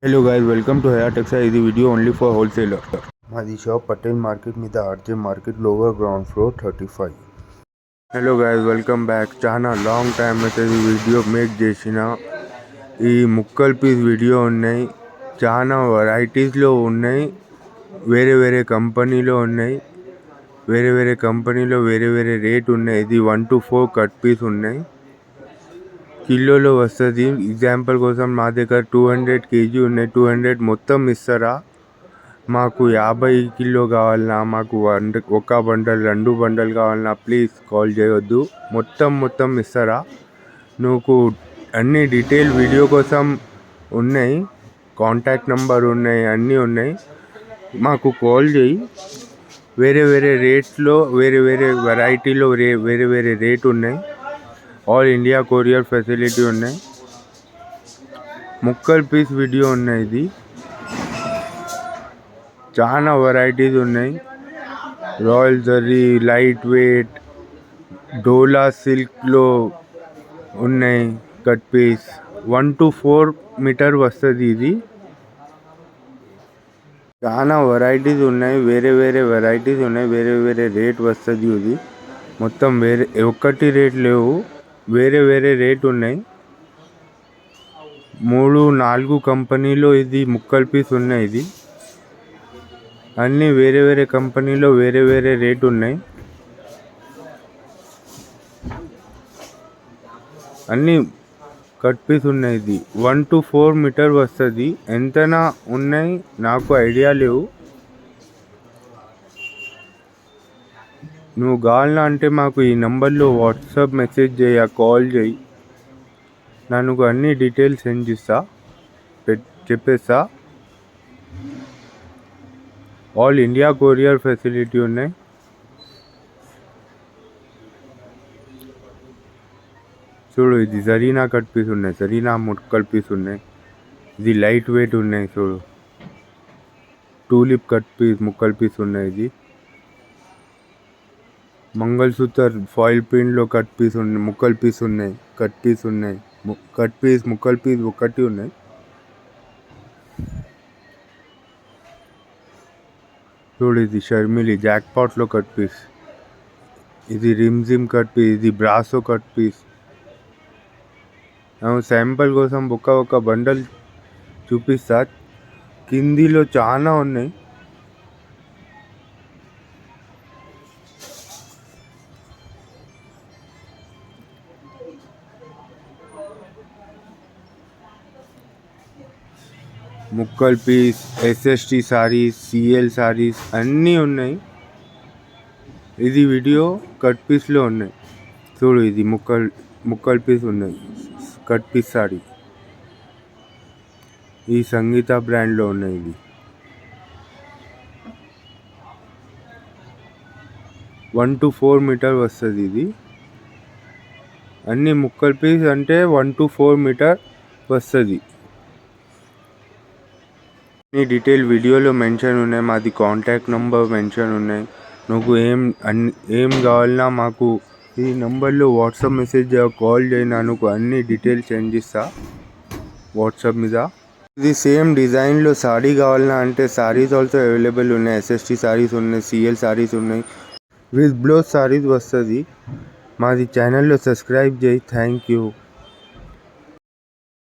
Hello guys, welcome to Haya Textile. This video only for wholesaler. మాది shop Patel market మీద RJ market lower ground floor 35. Hello guys, welcome back. చాలా long time అయితే ఈ video make చేసిన. ఈ ముక్కల్ piece video ఉన్నాయి, చాలా వెరైటీస్లో ఉన్నాయి, వేరే వేరే కంపెనీలో ఉన్నాయి, వేరే కంపెనీలో వేరే రేట్ ఉన్నాయి. ఇది 1 to 4 కట్ పీస్ ఉన్నాయి, కిలోలో వస్తుంది. ఎగ్జాంపుల్ కోసం మా దగ్గర 200 kg ఉన్నాయి. 200 మొత్తం ఇస్తారా? మాకు 50 కిలో కావాలన్నా, మాకు ఒక బండల్ 2 బండల్ కావాలన్నా ప్లీజ్ కాల్ చేయొద్దు. మొత్తం ఇస్తారా? నువ్వు అన్ని డీటెయిల్ వీడియో కోసం ఉన్నాయి, కాంటాక్ట్ నెంబర్ ఉన్నాయి, అన్నీ ఉన్నాయి. మాకు కాల్ చేయి. వేరే రేట్స్లో వేరే వెరైటీలో వేరే రేట్ ఉన్నాయి. ఆల్ ఇండియా కొరియర్ ఫెసిలిటీ ఉన్నాయి. ముక్కల్ పీస్ వీడియో ఉన్నాయి. ఇది చాలా వెరైటీస్ ఉన్నాయి. రాయల్ జరీ, లైట్ వెయిట్, డోలా సిల్క్లో ఉన్నాయి. కట్ పీస్ 1 to 4 మీటర్ వస్తుంది. ఇది చాలా వెరైటీస్ ఉన్నాయి, వేరే వెరైటీస్ ఉన్నాయి, వేరే రేట్ వస్తుంది. ఇది మొత్తం ఒక్కటి రేట్ లేవు, వేరే రేట్ ఉన్నాయి. 3-4 కంపెనీలో ఇది ముక్కల్ పీస్ ఉన్నాయి. ఇది అన్నీ వేరే కంపెనీలో వేరే రేట్ ఉన్నాయి. అన్నీ కట్ పీస్ ఉన్నాయి. ఇది 1 to 4 మీటర్ వస్తుంది. ఎంతనా ఉన్నాయి నాకు ఐడియా లేవు. నువ్వు కావాలన్నా అంటే మాకు ఈ నెంబర్లో వాట్సాప్ మెసేజ్ చేయ, కాల్ చేయి. నాకు అన్ని డీటెయిల్స్ సెండ్ చేస్తా, చెప్పేస్తా. ఆల్ ఇండియా కొరియర్ ఫెసిలిటీ ఉన్నాయి. చూడు, ఇది జరీనా కట్ పీస్ ఉన్నాయి, జరీనా ముక్కల్ పీస్ ఉన్నాయి. ఇది లైట్ వెయిట్ ఉన్నాయి. చూడు, టూలిప్ కట్ పీస్ ముక్కల్ పీస్ ఉన్నాయి. ఇది మంగళసూత్ర ఫాయిల్ ప్రింట్లో కట్ పీస్ ఉన్నాయి, ముక్కల్ పీస్ ఉన్నాయి. ముక్కల్ పీస్ ఒకటి ఉన్నాయి. చూడు, ఇది షర్మిలి జాక్పాట్లో కట్ పీస్. ఇది రిమ్జిమ్ కట్ పీస్. ఇది బ్రాసో కట్ పీస్. శాంపుల్ కోసం ఒక బండల్ చూపిస్తా. కిందిలో చాలా ఉన్నాయి. ముక్కల్ piece, SST saris, CL saris అన్నీ ఉన్నాయి. ఇది వీడియో కట్ పీస్లో ఉన్నాయి. చూడు, ఇది ముక్కల్ పీస్ ఉన్నాయి, కట్ పీస్ సారీ. ఈ సంగీత బ్రాండ్లో ఉన్నాయి. ఇది 1 to 4 మీటర్ వస్తుంది. ఇది అన్ని ముక్కల్ పీస్ అంటే 1 to 4 మీటర్ వస్తుంది. ఈ డీటెయిల్ వీడియోలో మెన్షన్ ఉన్నాయి. మాది కాంటాక్ట్ నెంబర్ మెన్షన్ ఉన్నాయి. నువ్వు ఏం కావాలన్నా మాకు ఈ నెంబర్లో వాట్సాప్ మెసేజ్ కాల్ చేయినా, నువ్వు అన్ని డీటెయిల్స్ సెండ్ చేస్తా వాట్సాప్ మీద. ఇది సేమ్ డిజైన్లో సారీ కావాలన్నా అంటే సారీస్ ఆల్సో అవైలబుల్ ఉన్నాయి. SST సారీస్ ఉన్నాయి, CL సారీస్ ఉన్నాయి, విత్ బ్లౌజ్ సారీస్ వస్తుంది. మాది ఛానల్లో సబ్స్క్రైబ్ చేయి. Thank you.